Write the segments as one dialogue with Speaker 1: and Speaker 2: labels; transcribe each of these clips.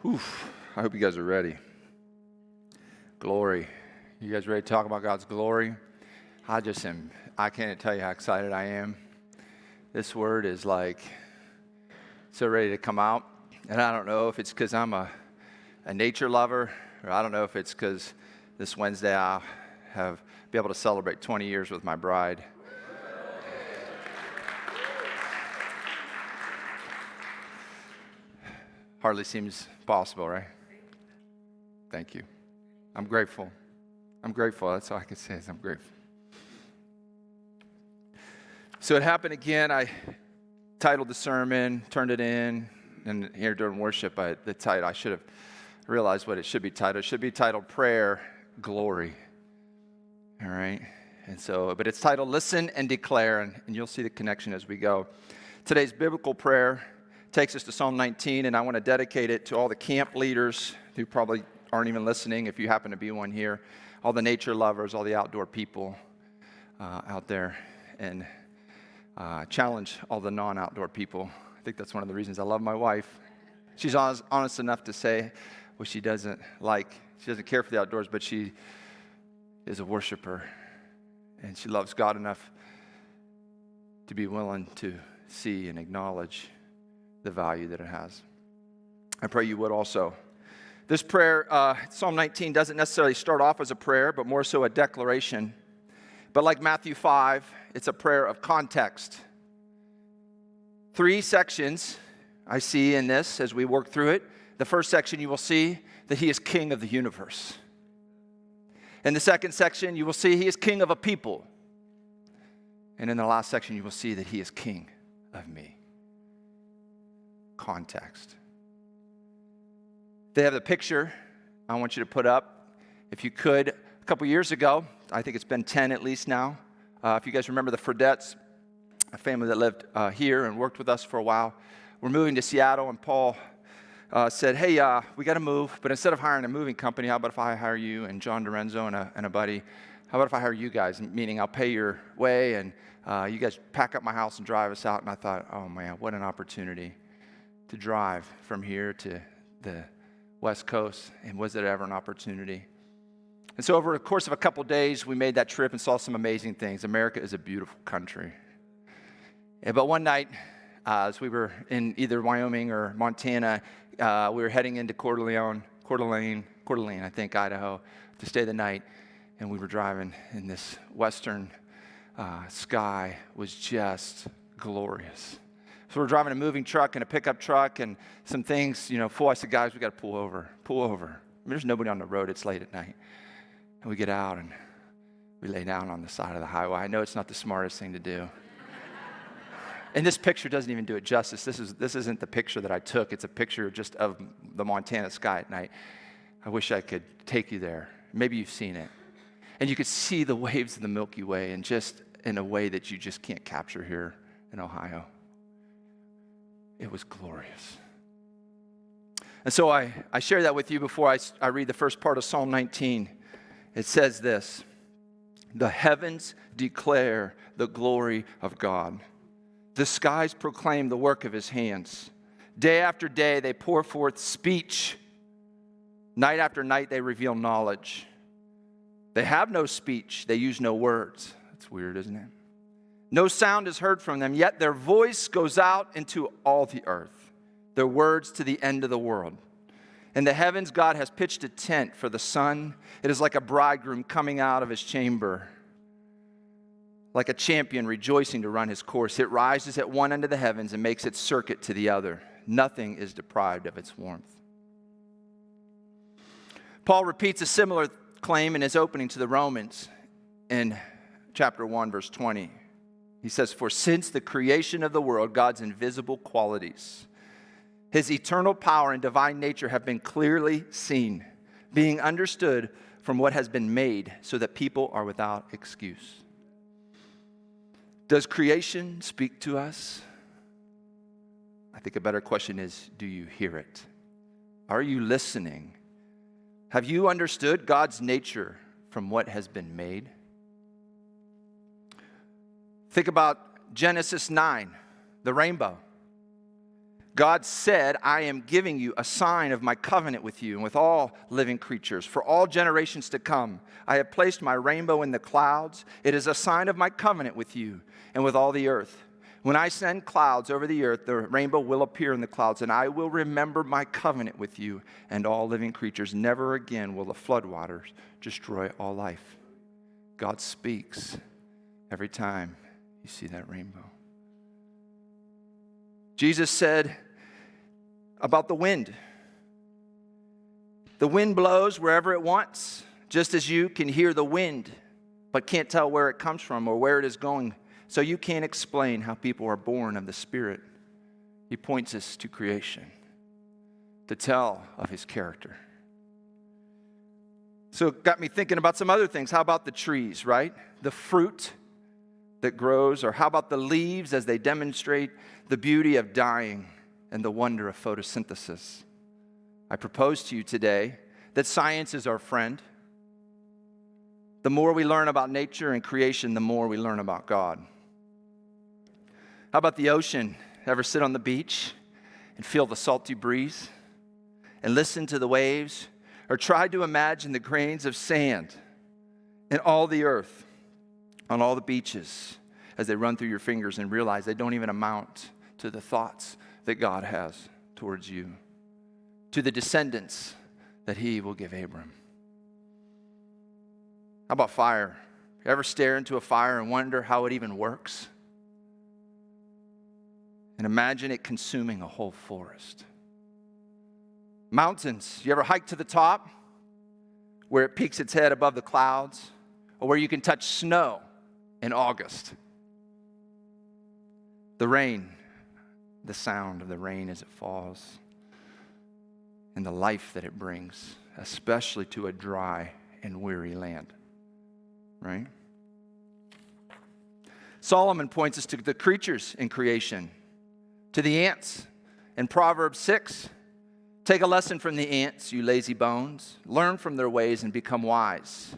Speaker 1: Oof, I hope you guys are ready. Glory. You guys ready to talk about God's glory? I can't tell you how excited I am. This word is like so ready to come out. And I don't know if it's because I'm a nature lover, or I don't know if it's because this Wednesday I'll be able to celebrate 20 years with my bride. Hardly seems possible, right? Thank you. I'm grateful. That's all I can say is I'm grateful. So it happened again. I titled the sermon, turned it in, and here during worship, the title, I should have realized what it should be titled. It should be titled Prayer, Glory. All right? But it's titled Listen and Declare, and you'll see the connection as we go. Today's biblical prayer takes us to Psalm 19, and I want to dedicate it to all the camp leaders who probably aren't even listening, if you happen to be one here, all the nature lovers, all the outdoor people out there, and challenge all the non-outdoor people. I think that's one of the reasons I love my wife. She's honest enough to say what she doesn't like. She doesn't care for the outdoors, but she is a worshiper, and she loves God enough to be willing to see and acknowledge the value that it has. I pray you would also. This prayer, Psalm 19, doesn't necessarily start off as a prayer, but more so a declaration. But like Matthew 5, it's a prayer of context. 3 sections I see in this as we work through it. The first section, you will see that he is king of the universe. In the second section, you will see he is king of a people. And in the last section, you will see that he is king of me. Context. They have the picture I want you to put up. If you could, a couple years ago, I think it's been 10 at least now. If you guys remember the Fredettes, a family that lived here and worked with us for a while, we're moving to Seattle, and Paul said, hey, we got to move, but instead of hiring a moving company, how about if I hire you and John Dorenzo and a buddy? How about if I hire you guys, meaning I'll pay your way, and you guys pack up my house and drive us out? And I thought, oh man, what an opportunity to drive from here to the West Coast, and was it ever an opportunity? And so over the course of a couple days, we made that trip and saw some amazing things. America is a beautiful country. But one night, as we were in either Wyoming or Montana, we were heading into Coeur d'Alene, I think, Idaho, to stay the night. And we were driving, and this western sky was just glorious. So we're driving a moving truck and a pickup truck and some things, full. I said, guys, we got to pull over. I mean, there's nobody on the road. It's late at night. And we get out and we lay down on the side of the highway. I know it's not the smartest thing to do. And this picture doesn't even do it justice. This isn't the picture that I took. It's a picture just of the Montana sky at night. I wish I could take you there. Maybe you've seen it. And you could see the waves of the Milky Way, and just in a way that you just can't capture here in Ohio. It was glorious. And so I share that with you before I read the first part of Psalm 19. It says this: the heavens declare the glory of God. The skies proclaim the work of his hands. Day after day they pour forth speech. Night after night they reveal knowledge. They have no speech. They use no words. That's weird, isn't it? No sound is heard from them, yet their voice goes out into all the earth, their words to the end of the world. In the heavens, God has pitched a tent for the sun. It is like a bridegroom coming out of his chamber, like a champion rejoicing to run his course. It rises at one end of the heavens and makes its circuit to the other. Nothing is deprived of its warmth. Paul repeats a similar claim in his opening to the Romans in chapter 1, verse 20. He says, for since the creation of the world, God's invisible qualities, his eternal power and divine nature have been clearly seen, being understood from what has been made, so that people are without excuse. Does creation speak to us? I think a better question is, do you hear it? Are you listening? Have you understood God's nature from what has been made? Think about Genesis 9, the rainbow. God said, I am giving you a sign of my covenant with you and with all living creatures. For all generations to come, I have placed my rainbow in the clouds. It is a sign of my covenant with you and with all the earth. When I send clouds over the earth, the rainbow will appear in the clouds, and I will remember my covenant with you and all living creatures. Never again will the floodwaters destroy all life. God speaks every time you see that rainbow. Jesus said about the wind. The wind blows wherever it wants, just as you can hear the wind, but can't tell where it comes from or where it is going. So you can't explain how people are born of the Spirit. He points us to creation to tell of his character. So it got me thinking about some other things. How about the trees, right? The fruit that grows, or how about the leaves as they demonstrate the beauty of dying and the wonder of photosynthesis? I propose to you today that science is our friend. The more we learn about nature and creation, the more we learn about God. How about the ocean? Ever sit on the beach and feel the salty breeze and listen to the waves? Or try to imagine the grains of sand in all the earth, on all the beaches, as they run through your fingers and realize they don't even amount to the thoughts that God has towards you, to the descendants that he will give Abram. How about fire? You ever stare into a fire and wonder how it even works? And imagine it consuming a whole forest. Mountains. You ever hike to the top where it peeks its head above the clouds, or where you can touch snow in August? The rain, the sound of the rain as it falls, and the life that it brings, especially to a dry and weary land, right? Solomon points us to the creatures in creation, to the ants. In Proverbs 6, take a lesson from the ants, you lazy bones. Learn from their ways and become wise.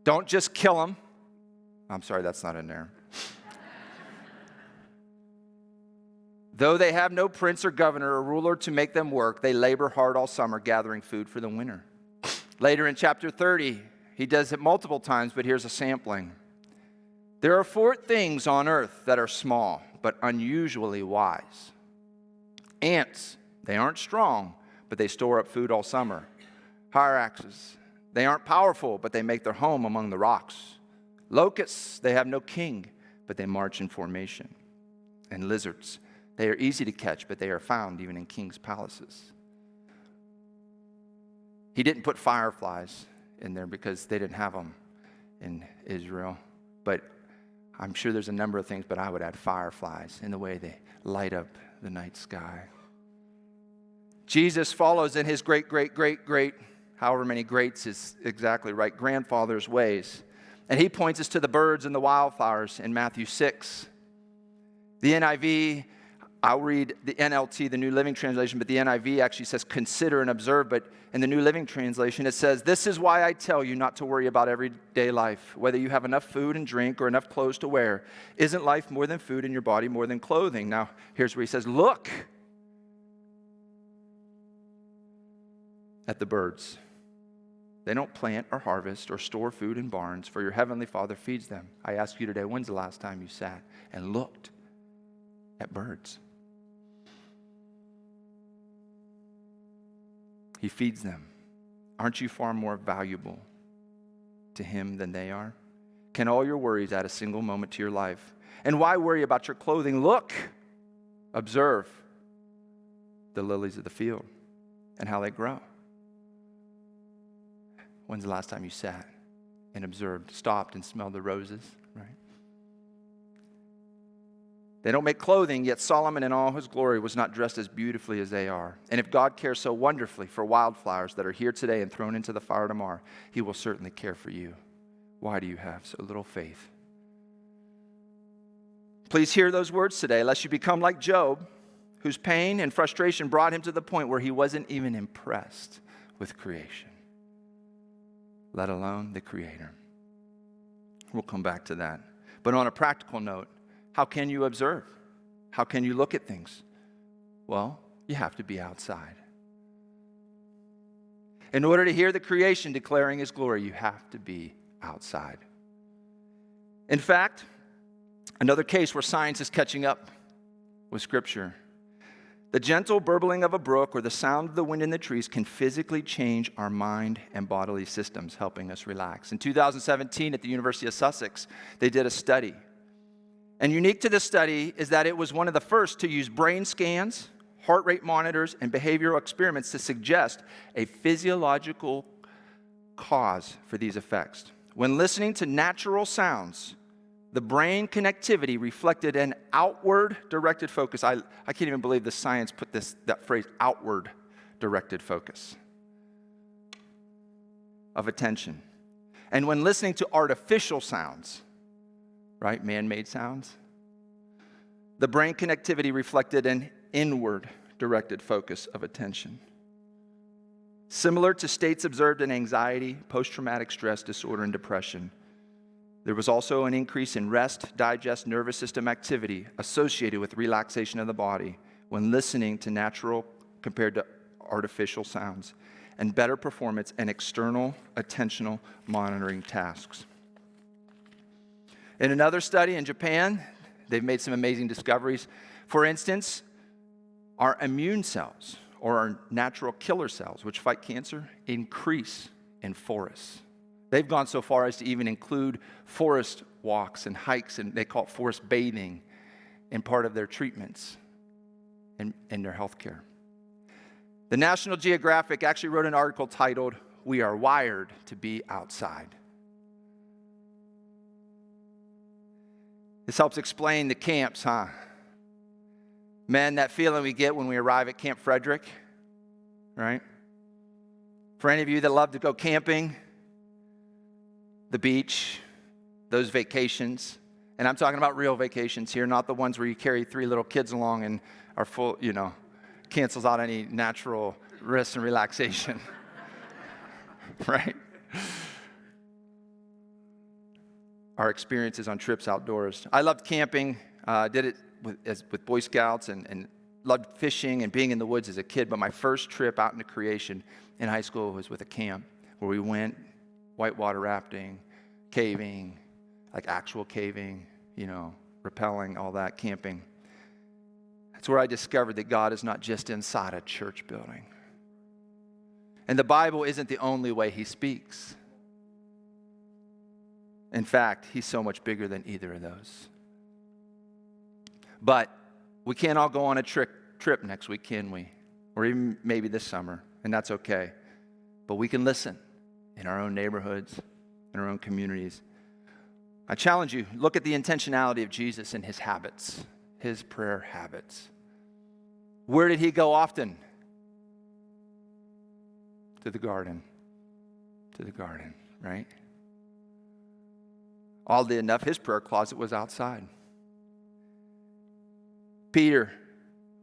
Speaker 1: Don't just kill them. I'm sorry, that's not in there. Though they have no prince or governor or ruler to make them work, they labor hard all summer gathering food for the winter. Later in chapter 30, he does it multiple times, but here's a sampling. There are 4 things on earth that are small, but unusually wise. Ants, they aren't strong, but they store up food all summer. Hyraxes, they aren't powerful, but they make their home among the rocks. Locusts, they have no king, but they march in formation. And lizards, they are easy to catch, but they are found even in kings' palaces. He didn't put fireflies in there because they didn't have them in Israel. But I'm sure there's a number of things, but I would add fireflies in the way they light up the night sky. Jesus follows in his great, however many greats is exactly right, grandfather's ways. And he points us to the birds and the wildflowers in Matthew 6. The NIV, I'll read the NLT, the New Living Translation, but the NIV actually says consider and observe. But in the New Living Translation, it says, this is why I tell you not to worry about everyday life, whether you have enough food and drink or enough clothes to wear. Isn't life more than food and your body more than clothing? Now, here's where he says, look at the birds. They don't plant or harvest or store food in barns, for your heavenly Father feeds them. I ask you today, when's the last time you sat and looked at birds? He feeds them. Aren't you far more valuable to him than they are? Can all your worries add a single moment to your life? And why worry about your clothing? Look, observe the lilies of the field and how they grow. When's the last time you sat and observed, stopped and smelled the roses, right? They don't make clothing, yet Solomon in all his glory was not dressed as beautifully as they are. And if God cares so wonderfully for wildflowers that are here today and thrown into the fire tomorrow, he will certainly care for you. Why do you have so little faith? Please hear those words today, lest you become like Job, whose pain and frustration brought him to the point where he wasn't even impressed with creation, let alone the Creator. We'll come back to that. But on a practical note, how can you observe? How can you look at things? Well, you have to be outside. In order to hear the creation declaring his glory, you have to be outside. In fact, another case where science is catching up with Scripture. The gentle burbling of a brook or the sound of the wind in the trees can physically change our mind and bodily systems, helping us relax. In 2017, at the University of Sussex, they did a study. And unique to this study is that it was one of the first to use brain scans, heart rate monitors, and behavioral experiments to suggest a physiological cause for these effects. When listening to natural sounds, the brain connectivity reflected an outward directed focus. I can't even believe the science put that phrase, outward directed focus of attention. And when listening to artificial sounds, right, man-made sounds, the brain connectivity reflected an inward directed focus of attention. Similar to states observed in anxiety, post-traumatic stress disorder, and depression, there was also an increase in rest, digest, nervous system activity associated with relaxation of the body when listening to natural compared to artificial sounds, and better performance in external attentional monitoring tasks. In another study in Japan, they've made some amazing discoveries. For instance, our immune cells, or our natural killer cells, which fight cancer, increase in forests. They've gone so far as to even include forest walks and hikes, and they call it forest bathing, in part of their treatments and their health care. The National Geographic actually wrote an article titled, "We Are Wired to Be Outside." This helps explain the camps, huh? Man, that feeling we get when we arrive at Camp Frederick, right? For any of you that love to go camping, the beach, those vacations, and I'm talking about real vacations here, not the ones where you carry 3 little kids along and are full, cancels out any natural rest and relaxation, right? Our experiences on trips outdoors. I loved camping, did it with Boy Scouts and loved fishing and being in the woods as a kid, but my first trip out into creation in high school was with a camp where we went whitewater rafting, caving, like actual caving, rappelling, all that, camping. That's where I discovered that God is not just inside a church building. And the Bible isn't the only way he speaks. In fact, he's so much bigger than either of those. But we can't all go on a trip next week, can we? Or even maybe this summer, and that's okay. But we can listen in our own neighborhoods, in our own communities. I challenge you, look at the intentionality of Jesus and his habits, his prayer habits. Where did he go often? To the garden, right? Oddly enough, his prayer closet was outside. Peter,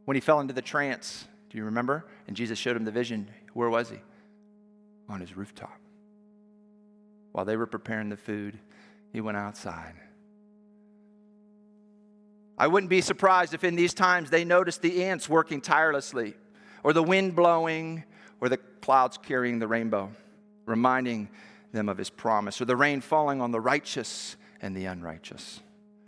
Speaker 1: when he fell into the trance, do you remember? And Jesus showed him the vision. Where was he? On his rooftop. While they were preparing the food, he went outside. I wouldn't be surprised if in these times they noticed the ants working tirelessly, or the wind blowing, or the clouds carrying the rainbow, reminding them of his promise, or the rain falling on the righteous and the unrighteous.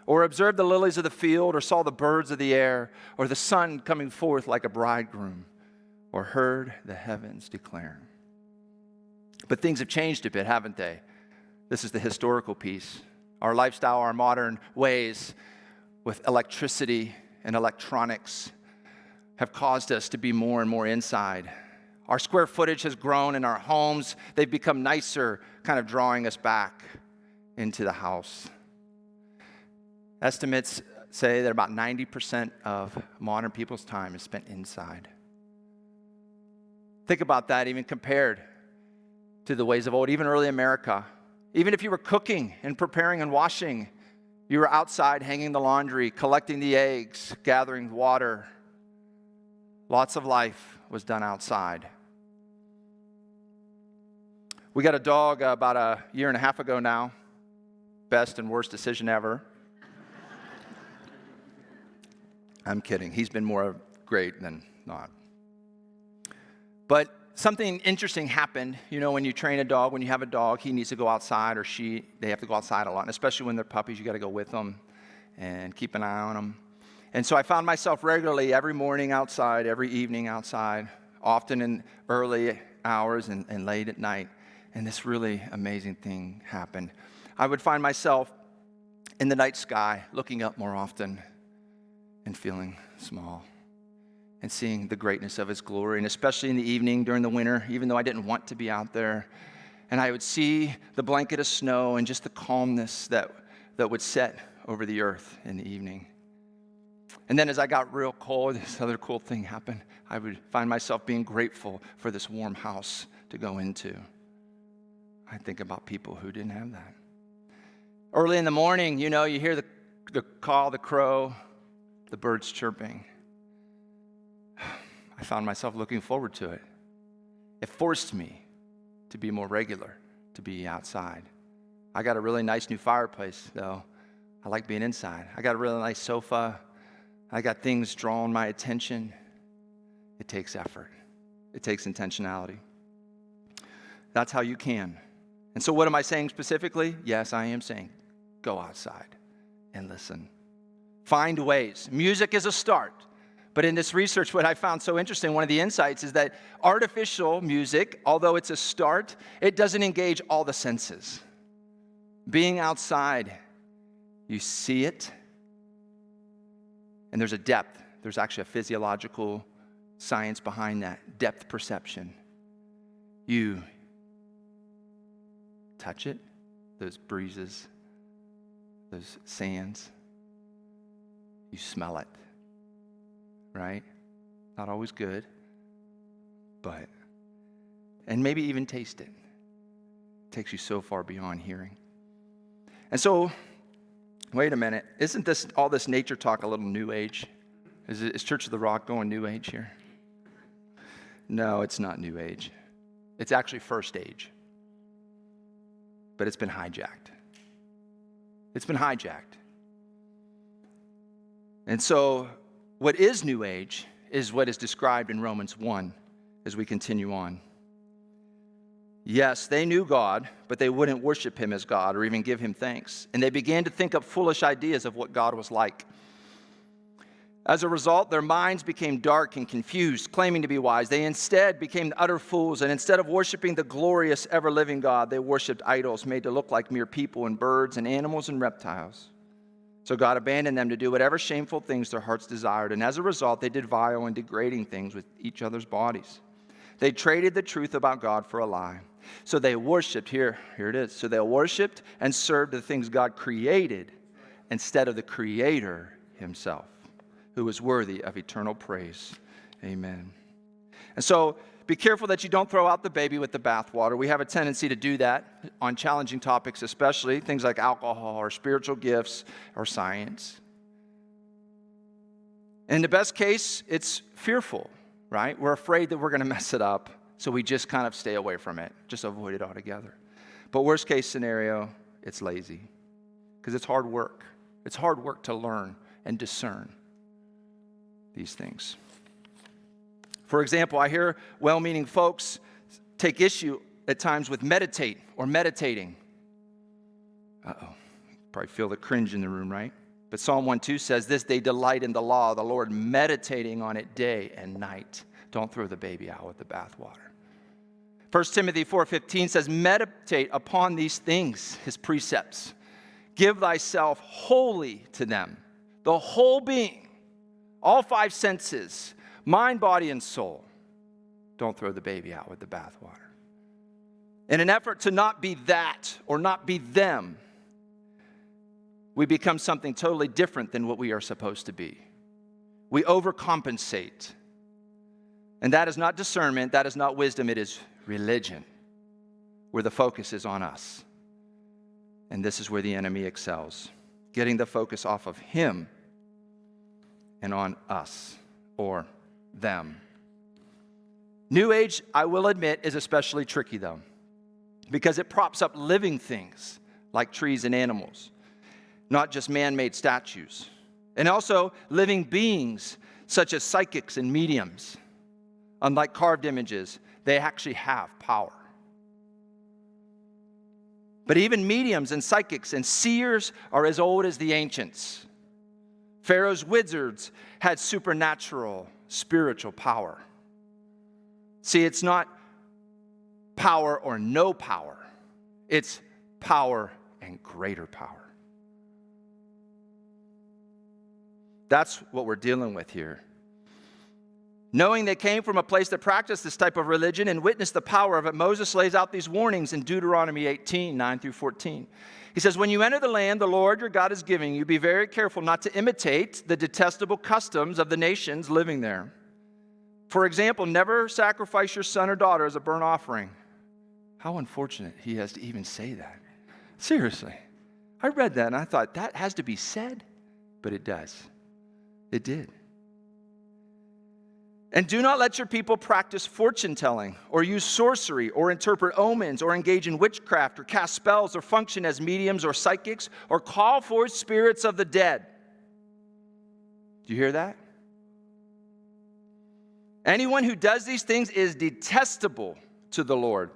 Speaker 1: Or observed the lilies of the field, or saw the birds of the air, or the sun coming forth like a bridegroom, or heard the heavens declaring. But things have changed a bit, haven't they? This is the historical piece. Our lifestyle, our modern ways with electricity and electronics have caused us to be more and more inside. Our square footage has grown in our homes. They've become nicer, kind of drawing us back into the house. Estimates say that about 90% of modern people's time is spent inside. Think about that, even compared to the ways of old, even early America. Even if you were cooking and preparing and washing, you were outside hanging the laundry, collecting the eggs, gathering water. Lots of life was done outside. We got a dog about a year and a half ago now. Best and worst decision ever. I'm kidding. He's been more great than not. But something interesting happened. You know, when you train a dog, when you have a dog, he needs to go outside, or they have to go outside a lot. And especially when they're puppies, you got to go with them and keep an eye on them. And so I found myself regularly every morning outside, every evening outside, often in early hours and late at night. And this really amazing thing happened. I would find myself in the night sky, looking up more often and feeling small and seeing the greatness of his glory, and especially in the evening during the winter, even though I didn't want to be out there. And I would see the blanket of snow and just the calmness that would set over the earth in the evening. And then as I got real cold, this other cool thing happened. I would find myself being grateful for this warm house to go into. I think about people who didn't have that. Early in the morning, you know, you hear the call, the crow, the birds chirping. I found myself looking forward to it. It forced me to be more regular, to be outside. I got a really nice new fireplace, though. I like being inside. I got a really nice sofa. I got things drawing my attention. It takes effort. It takes intentionality. That's how you can. And so what am I saying specifically? Yes, I am saying go outside and listen. Find ways. Music is a start. But in this research, what I found so interesting, one of the insights is that artificial music, although it's a start, it doesn't engage all the senses. Being outside, you see it, and there's a depth. There's actually a physiological science behind that, depth perception. You touch it, those breezes, those sands. You smell it. Right? Not always good, and maybe even taste it. It takes you so far beyond hearing. And so, wait a minute, isn't all this nature talk a little new age? Is Church of the Rock going new age here? No, it's not new age. It's actually first age. But it's been hijacked. It's been hijacked. And so, what is New Age is what is described in Romans 1 as we continue on. Yes, they knew God, but they wouldn't worship him as God or even give him thanks. And they began to think up foolish ideas of what God was like. As a result, their minds became dark and confused, claiming to be wise. They instead became utter fools, and instead of worshiping the glorious, ever-living God, they worshiped idols made to look like mere people and birds and animals and reptiles. So God abandoned them to do whatever shameful things their hearts desired. And as a result, they did vile and degrading things with each other's bodies. They traded the truth about God for a lie. So they worshiped, here it is. So they worshiped and served the things God created instead of the Creator himself, who is worthy of eternal praise. Amen. And so be careful that you don't throw out the baby with the bathwater. We have a tendency to do that on challenging topics, especially things like alcohol or spiritual gifts or science. In the best case, it's fearful, right? We're afraid that we're going to mess it up, so we just kind of stay away from it, just avoid it altogether. But worst case scenario, it's lazy, because it's hard work. It's hard work to learn and discern these things. For example, I hear well-meaning folks take issue at times with meditate or meditating. Probably feel the cringe in the room, right? But Psalm 1:2 says this: they delight in the law of the Lord, meditating on it day and night. Don't throw the baby out with the bathwater. 1 Timothy 4:15 says, meditate upon these things, his precepts. Give thyself wholly to them, the whole being, all five senses, mind, body, and soul. Don't throw the baby out with the bathwater. In an effort to not be that or not be them, we become something totally different than what we are supposed to be. We overcompensate. And that is not discernment, that is not wisdom, it is religion, where the focus is on us. And this is where the enemy excels, getting the focus off of him and on us or them. New Age, I will admit, is especially tricky though, because it props up living things like trees and animals, not just man-made statues. And also living beings such as psychics and mediums. Unlike carved images, they actually have power. But even mediums and psychics and seers are as old as the ancients. Pharaoh's wizards had supernatural, spiritual power. See, it's not power or no power. It's power and greater power. That's what we're dealing with here. Knowing they came from a place that practiced this type of religion and witnessed the power of it, Moses lays out these warnings in Deuteronomy 18, 9 through 14. He says, when you enter the land the Lord your God is giving you, be very careful not to imitate the detestable customs of the nations living there. For example, never sacrifice your son or daughter as a burnt offering. How unfortunate he has to even say that. Seriously. I read that and I thought, that has to be said. But it does. It did. And do not let your people practice fortune telling or use sorcery or interpret omens or engage in witchcraft or cast spells or function as mediums or psychics or call forth spirits of the dead. Do you hear that? Anyone who does these things is detestable to the Lord.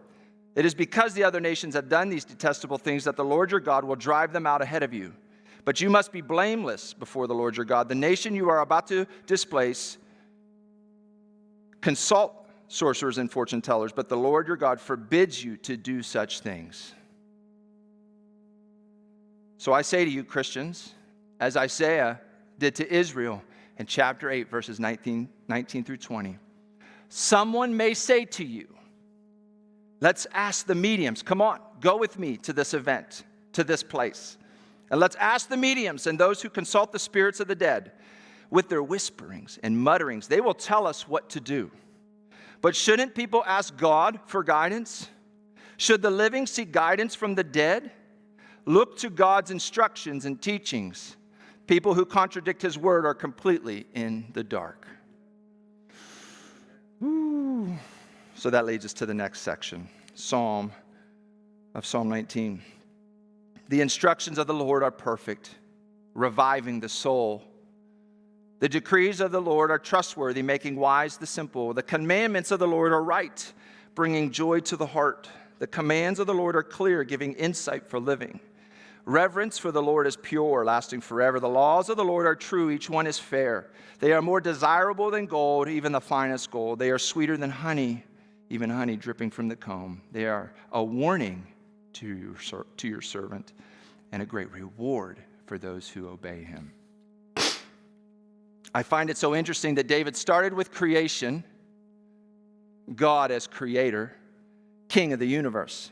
Speaker 1: It is because the other nations have done these detestable things that the Lord your God will drive them out ahead of you. But you must be blameless before the Lord your God. The nation you are about to displace consult sorcerers and fortune tellers, but the Lord your God forbids you to do such things. So I say to you, Christians, as Isaiah did to Israel in chapter 8, verses 19 through 20, someone may say to you, let's ask the mediums, come on, go with me to this event, to this place. And let's ask the mediums and those who consult the spirits of the dead. With their whisperings and mutterings, they will tell us what to do. But shouldn't people ask God for guidance? Should the living seek guidance from the dead? Look to God's instructions and teachings. People who contradict his word are completely in the dark. Ooh. So that leads us to the next section, Psalm 19. The instructions of the Lord are perfect, reviving the soul. The decrees of the Lord are trustworthy, making wise the simple. The commandments of the Lord are right, bringing joy to the heart. The commands of the Lord are clear, giving insight for living. Reverence for the Lord is pure, lasting forever. The laws of the Lord are true, each one is fair. They are more desirable than gold, even the finest gold. They are sweeter than honey, even honey dripping from the comb. They are a warning to your servant and a great reward for those who obey him. I find it so interesting that David started with creation, God as creator, king of the universe.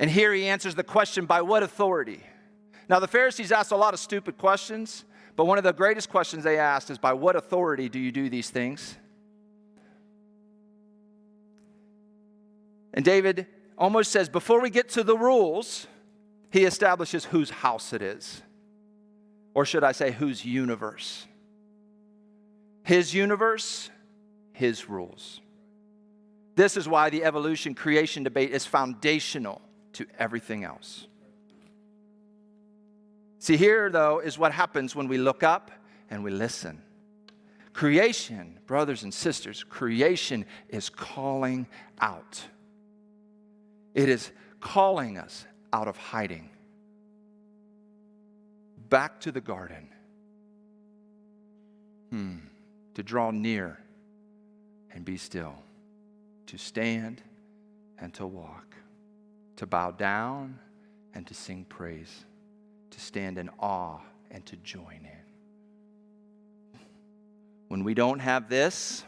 Speaker 1: And here he answers the question, by what authority? Now, the Pharisees asked a lot of stupid questions, but one of the greatest questions they asked is, by what authority do you do these things? And David almost says, before we get to the rules, he establishes whose house it is. Or should I say, whose universe? His universe, his rules. This is why the evolution creation debate is foundational to everything else. See, here, though, is what happens when we look up and we listen. Creation, brothers and sisters, creation is calling out. It is calling us out of hiding, back to the garden, to draw near and be still, to stand and to walk, to bow down and to sing praise, to stand in awe and to join in. When we don't have this,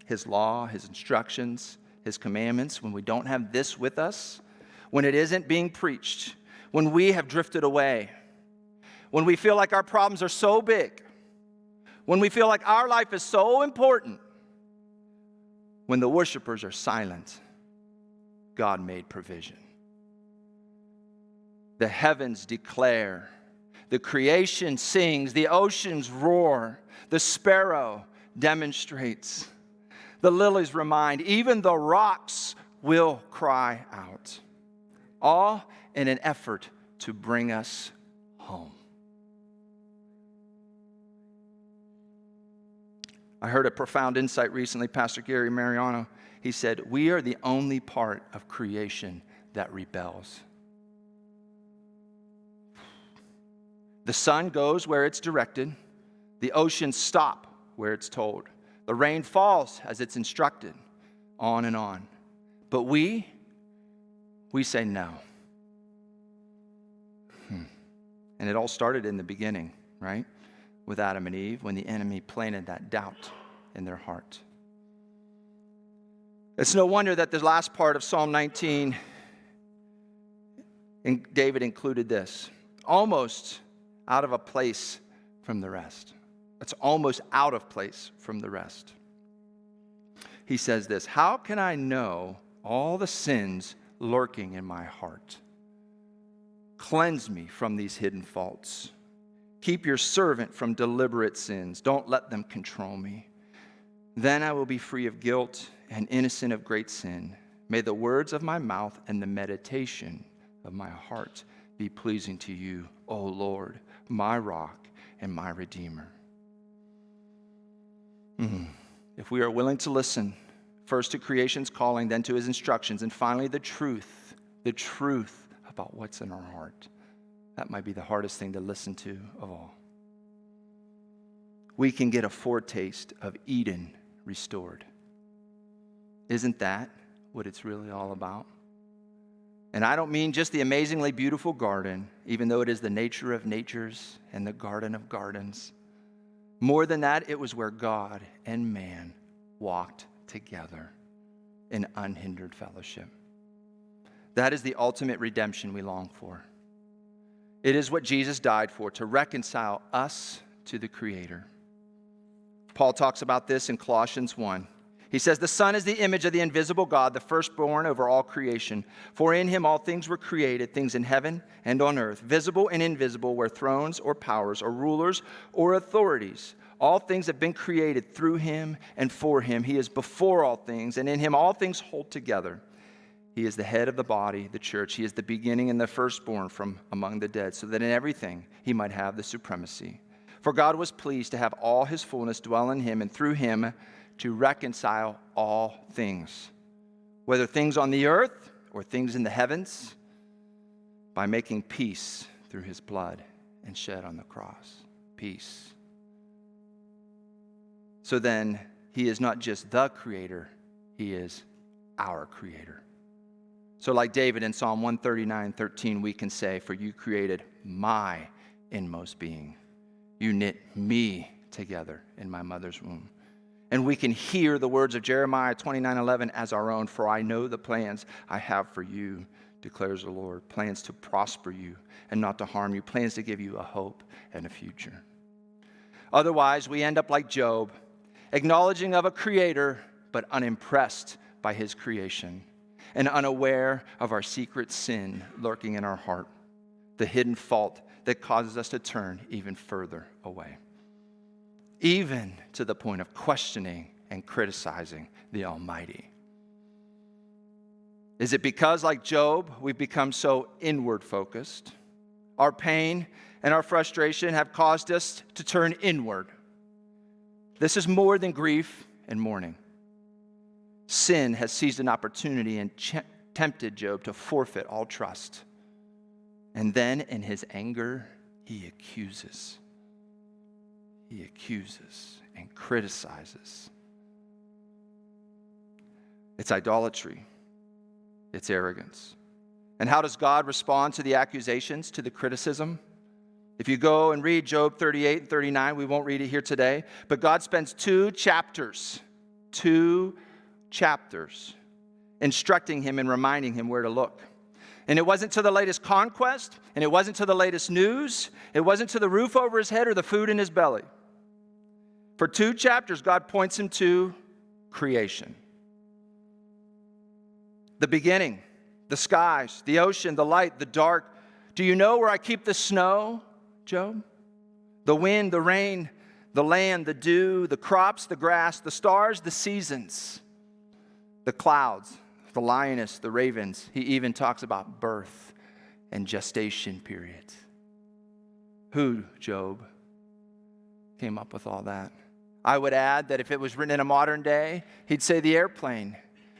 Speaker 1: his law, his instructions, his commandments, when we don't have this with us, when it isn't being preached, when we have drifted away, when we feel like our problems are so big, when we feel like our life is so important, when the worshipers are silent, God made provision. The heavens declare, the creation sings, the oceans roar, the sparrow demonstrates, the lilies remind, even the rocks will cry out, all in an effort to bring us home. I heard a profound insight recently, Pastor Gary Mariano. He said, we are the only part of creation that rebels. The sun goes where it's directed. The oceans stop where it's told. The rain falls as it's instructed, on and on. But we say no. And it all started in the beginning, right? With Adam and Eve, when the enemy planted that doubt in their heart. It's no wonder that the last part of Psalm 19, David included this, almost out of a place from the rest. It's almost out of place from the rest. He says this, how can I know all the sins lurking in my heart? Cleanse me from these hidden faults. Keep your servant from deliberate sins. Don't let them control me. Then I will be free of guilt and innocent of great sin. May the words of my mouth and the meditation of my heart be pleasing to you, O Lord, my rock and my redeemer. If we are willing to listen, first to creation's calling, then to his instructions, and finally the truth about what's in our heart, that might be the hardest thing to listen to of all. We can get a foretaste of Eden restored. Isn't that what it's really all about? And I don't mean just the amazingly beautiful garden, even though it is the nature of natures and the garden of gardens. More than that, it was where God and man walked together in unhindered fellowship. That is the ultimate redemption we long for. It is what Jesus died for, to reconcile us to the Creator. Paul talks about this in Colossians 1. He says, the Son is the image of the invisible God, the firstborn over all creation. For in him all things were created, things in heaven and on earth, visible and invisible, where thrones or powers or rulers or authorities. All things have been created through him and for him. He is before all things, and in him all things hold together. He is the head of the body, the church. He is the beginning and the firstborn from among the dead, so that in everything he might have the supremacy. For God was pleased to have all his fullness dwell in him, and through him to reconcile all things, whether things on the earth or things in the heavens, by making peace through his blood and shed on the cross. Peace. So then, he is not just the Creator, he is our Creator. So like David in Psalm 139:13, we can say, for you created my inmost being. You knit me together in my mother's womb. And we can hear the words of Jeremiah 29:11 as our own, for I know the plans I have for you, declares the Lord, plans to prosper you and not to harm you, plans to give you a hope and a future. Otherwise, we end up like Job, acknowledging of a Creator, but unimpressed by his creation, and unaware of our secret sin lurking in our heart, the hidden fault that causes us to turn even further away, even to the point of questioning and criticizing the Almighty. Is it because, like Job, we've become so inward focused? Our pain and our frustration have caused us to turn inward. This is more than grief and mourning. Sin has seized an opportunity and tempted Job to forfeit all trust. And then in his anger, he accuses. He accuses and criticizes. It's idolatry. It's arrogance. And how does God respond to the accusations, to the criticism? If you go and read Job 38 and 39, we won't read it here today, but God spends two chapters instructing him and reminding him where to look. And it wasn't to the latest conquest, and it wasn't to the latest news, it wasn't to the roof over his head or the food in his belly. For 2 chapters, God points him to creation. The beginning, the skies, the ocean, the light, the dark. Do you know where I keep the snow, Job? The wind, the rain, the land, the dew, the crops, the grass, the stars, the seasons, the clouds, the lioness, the ravens. He even talks about birth and gestation periods. Who, Job, came up with all that? I would add that if it was written in a modern day, he'd say the airplane.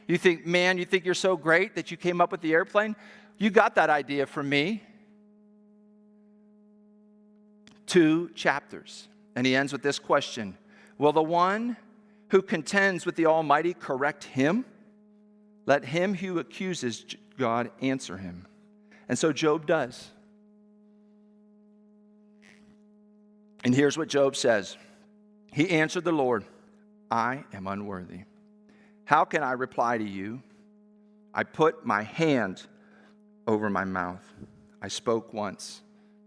Speaker 1: You think, man, you think you're so great that you came up with the airplane? You got that idea from me. 2 chapters. And he ends with this question: will the one who contends with the Almighty correct him? Let him who accuses God answer him. And so Job does. And here's what Job says. He answered the Lord, I am unworthy. How can I reply to you? I put my hand over my mouth. I spoke once,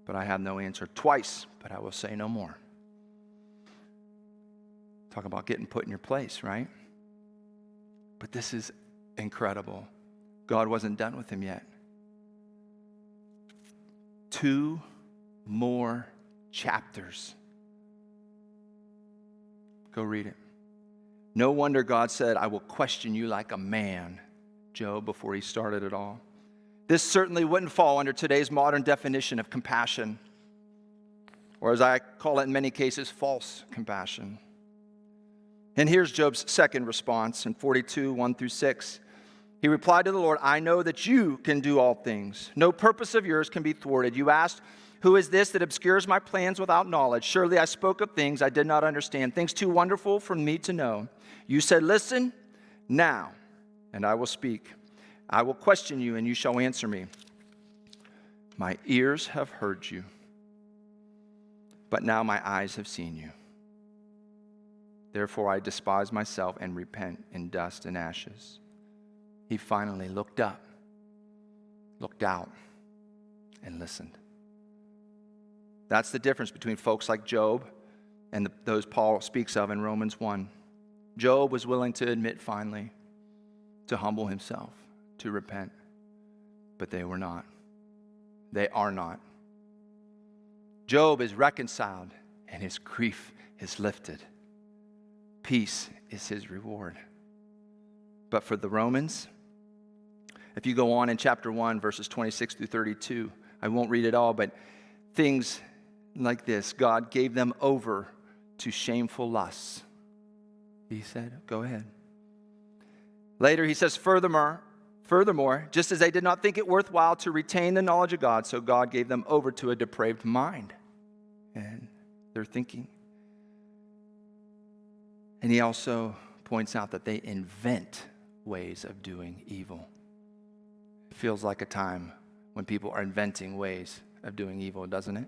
Speaker 1: but I have no answer. Twice, but I will say no more. Talk about getting put in your place, right? But this is incredible. God wasn't done with him yet. 2 more chapters. Go read it. No wonder God said, I will question you like a man, Job, before he started it all. This certainly wouldn't fall under today's modern definition of compassion, or as I call it in many cases, false compassion. And here's Job's second response in 42, 1 through 6. He replied to the Lord, I know that you can do all things. No purpose of yours can be thwarted. You asked, who is this that obscures my plans without knowledge? Surely I spoke of things I did not understand, things too wonderful for me to know. You said, listen now, and I will speak. I will question you, and you shall answer me. My ears have heard you, but now my eyes have seen you. Therefore I despise myself and repent in dust and ashes. He finally looked up, looked out, and listened. That's the difference between folks like Job and those Paul speaks of in Romans 1. Job was willing to admit finally, to humble himself, to repent, but they were not. They are not. Job is reconciled and his grief is lifted. Peace is his reward. But for the Romans, if you go on in chapter 1, verses 26 through 32, I won't read it all, but things like this: God gave them over to shameful lusts. He said, go ahead. Later he says, furthermore, just as they did not think it worthwhile to retain the knowledge of God, so God gave them over to a depraved mind and their thinking. And he also points out that they invent ways of doing evil. It feels like a time when people are inventing ways of doing evil, doesn't it?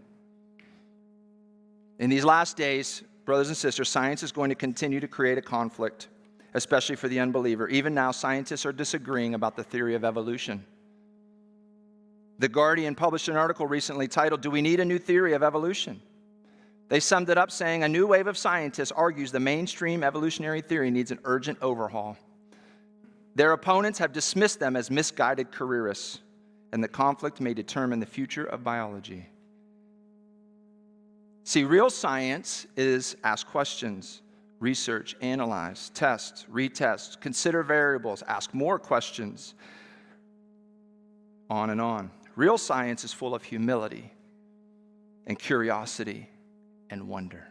Speaker 1: In these last days, brothers and sisters, science is going to continue to create a conflict, especially for the unbeliever. Even now, scientists are disagreeing about the theory of evolution. The Guardian published an article recently titled, Do We Need a New Theory of Evolution? They summed it up saying, a new wave of scientists argues the mainstream evolutionary theory needs an urgent overhaul. Their opponents have dismissed them as misguided careerists, and the conflict may determine the future of biology. See, real science is ask questions, research, analyze, test, retest, consider variables, ask more questions, on and on. Real science is full of humility and curiosity and wonder.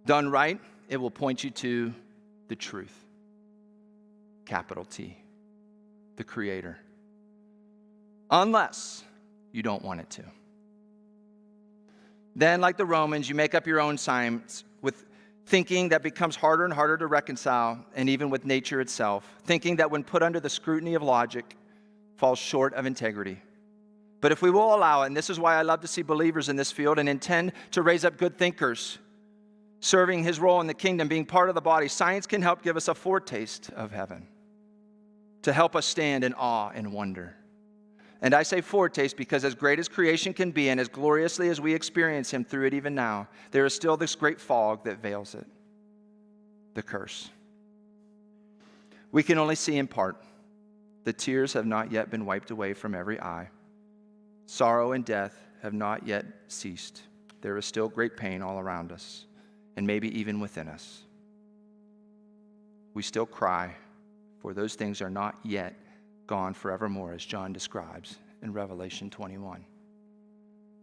Speaker 1: Done right, it will point you to the truth. Capital T, the Creator. Unless you don't want it to. Then, like the Romans, you make up your own science with thinking that becomes harder and harder to reconcile, and even with nature itself. Thinking that when put under the scrutiny of logic, falls short of integrity. But if we will allow it, and this is why I love to see believers in this field and intend to raise up good thinkers, serving his role in the kingdom, being part of the body, science can help give us a foretaste of heaven, to help us stand in awe and wonder. And I say foretaste because as great as creation can be and as gloriously as we experience him through it even now, there is still this great fog that veils it, the curse. We can only see in part. The tears have not yet been wiped away from every eye. Sorrow and death have not yet ceased. There is still great pain all around us, and maybe even within us. We still cry, for those things are not yet gone forevermore, as John describes in Revelation 21.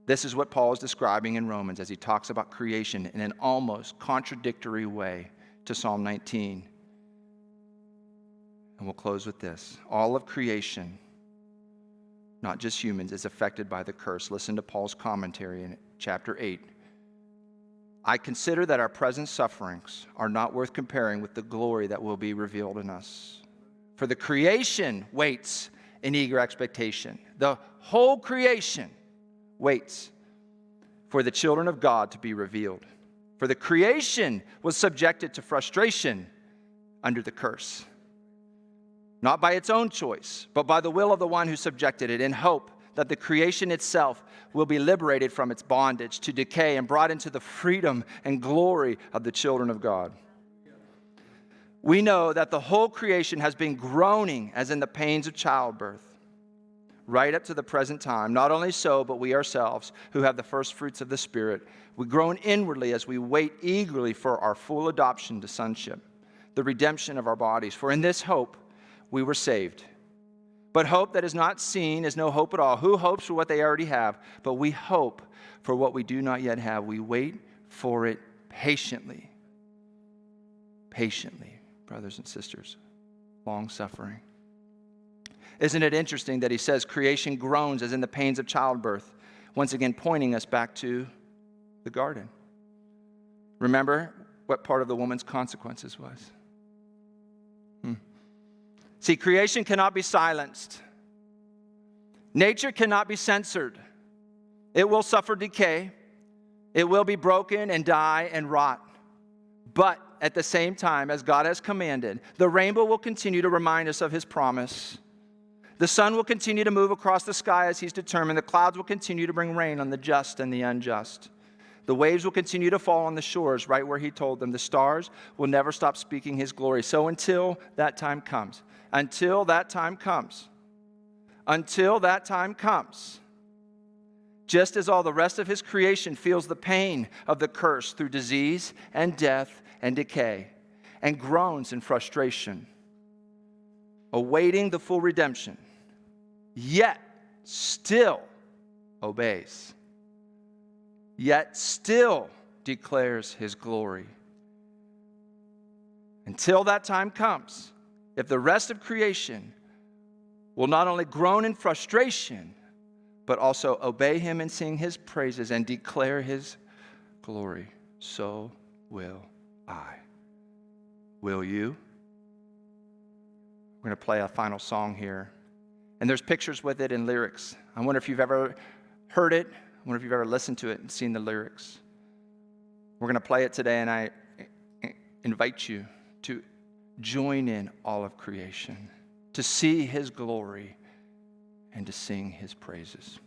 Speaker 1: This is what Paul is describing in Romans as he talks about creation in an almost contradictory way to Psalm 19. And we'll close with this. All of creation, not just humans, is affected by the curse. Listen to Paul's commentary in chapter 8. I consider that our present sufferings are not worth comparing with the glory that will be revealed in us. For the creation waits in eager expectation. The whole creation waits for the children of God to be revealed. For the creation was subjected to frustration under the curse, not by its own choice, but by the will of the one who subjected it, in hope that the creation itself will be liberated from its bondage to decay and brought into the freedom and glory of the children of God. We know that the whole creation has been groaning as in the pains of childbirth, right up to the present time. Not only so, but we ourselves, who have the first fruits of the Spirit, we groan inwardly as we wait eagerly for our full adoption to sonship, the redemption of our bodies. For in this hope we were saved. But hope that is not seen is no hope at all. Who hopes for what they already have? But we hope for what we do not yet have. We wait for it patiently. Patiently, brothers and sisters. Long suffering. Isn't it interesting that he says creation groans as in the pains of childbirth, once again pointing us back to the garden. Remember what part of the woman's consequences was. See, creation cannot be silenced. Nature cannot be censored. It will suffer decay. It will be broken and die and rot. But at the same time, as God has commanded, the rainbow will continue to remind us of his promise. The sun will continue to move across the sky as he's determined. The clouds will continue to bring rain on the just and the unjust. The waves will continue to fall on the shores right where he told them. The stars will never stop speaking his glory. So until that time comes, just as all the rest of his creation feels the pain of the curse through disease and death and decay and groans in frustration, awaiting the full redemption, yet still obeys, yet still declares his glory. Until that time comes, if the rest of creation will not only groan in frustration, but also obey him and sing his praises and declare his glory, so will I. Will you? We're going to play a final song here. And there's pictures with it and lyrics. I wonder if you've ever heard it. I wonder if you've ever listened to it and seen the lyrics. We're going to play it today, and I invite you to join in all of creation, to see his glory and to sing his praises.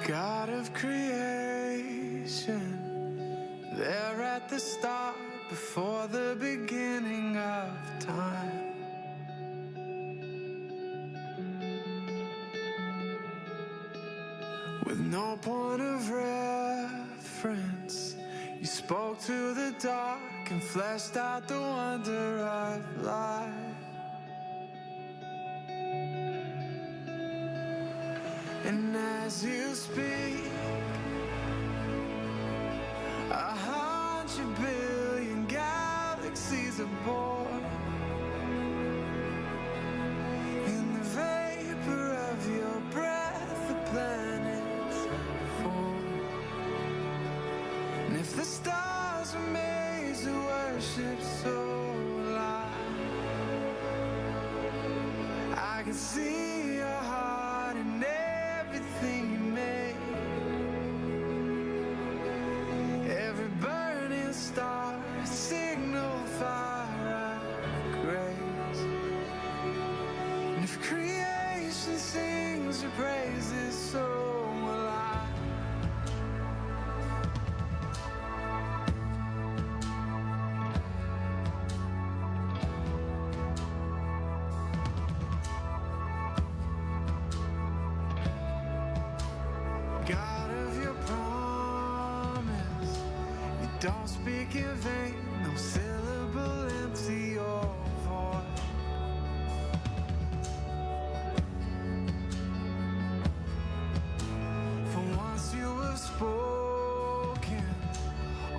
Speaker 2: God of creation, there at the start, before the beginning of time. With no point of reference, you spoke to the dark and fleshed out the wonder of life. And as you speak, 100 billion galaxies are born. In the vapor of your breath, the planets form. And if the stars were made to worship, so will I can see your heart in everything you made. Every burning star, a signal fire of grace. And if creation sings your praises, so will I. don't speak in vain, no syllable empty or void. For once you have spoken,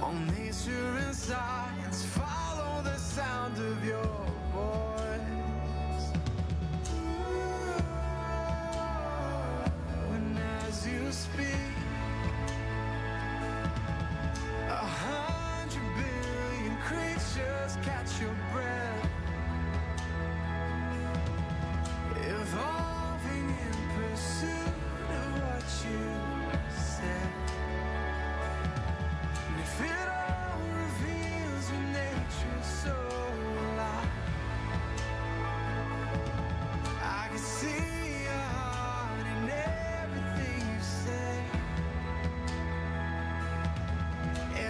Speaker 2: all nature and science follow the sound of your voice. And as you speak, 100 billion creatures catch your breath, evolving in pursuit of what you said. And if it all reveals your nature so alive, I can see your heart in everything you say.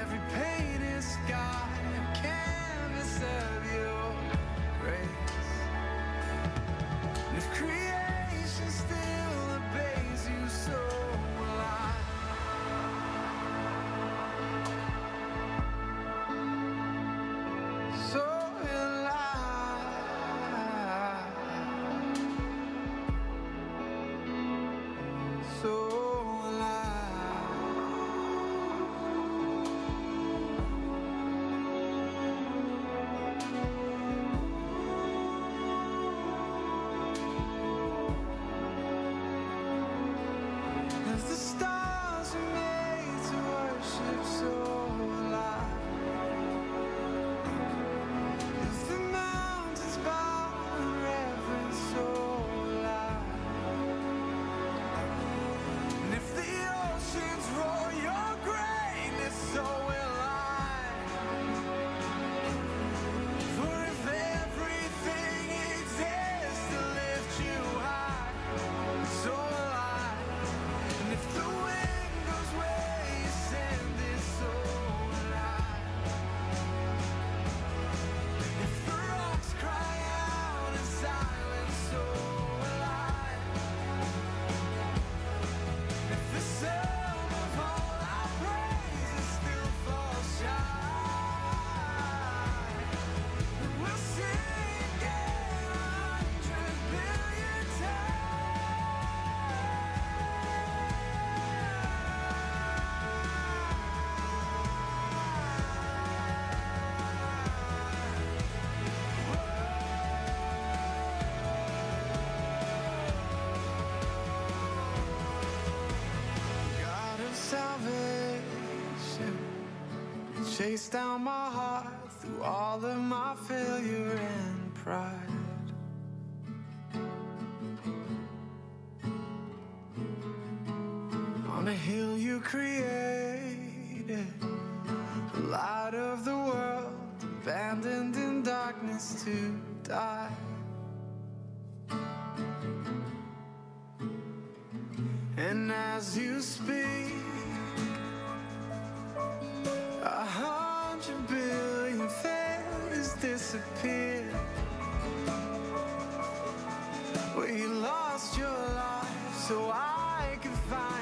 Speaker 2: Every painted sky, a canvas of your grace. And if creation still obeys you, so will I. So will I. So will I. If the stars are made to worship, so will I. If the mountains bow in reverence, so will I. And if the oceans roar your greatness, so will I. For if everything exists to lift you high, so will I. And if the wind goes where you send it, so will I. If the rocks cry out in silence, so will I. If the sum of all our praises still falls shy, then we'll sing again 100 billion God of salvation, chase down my heart through all of my failure and pride. On a hill you created, the light of the world, abandoned in darkness to die. And as you speak, 100 billion failures disappear. Where you lost your life so I could find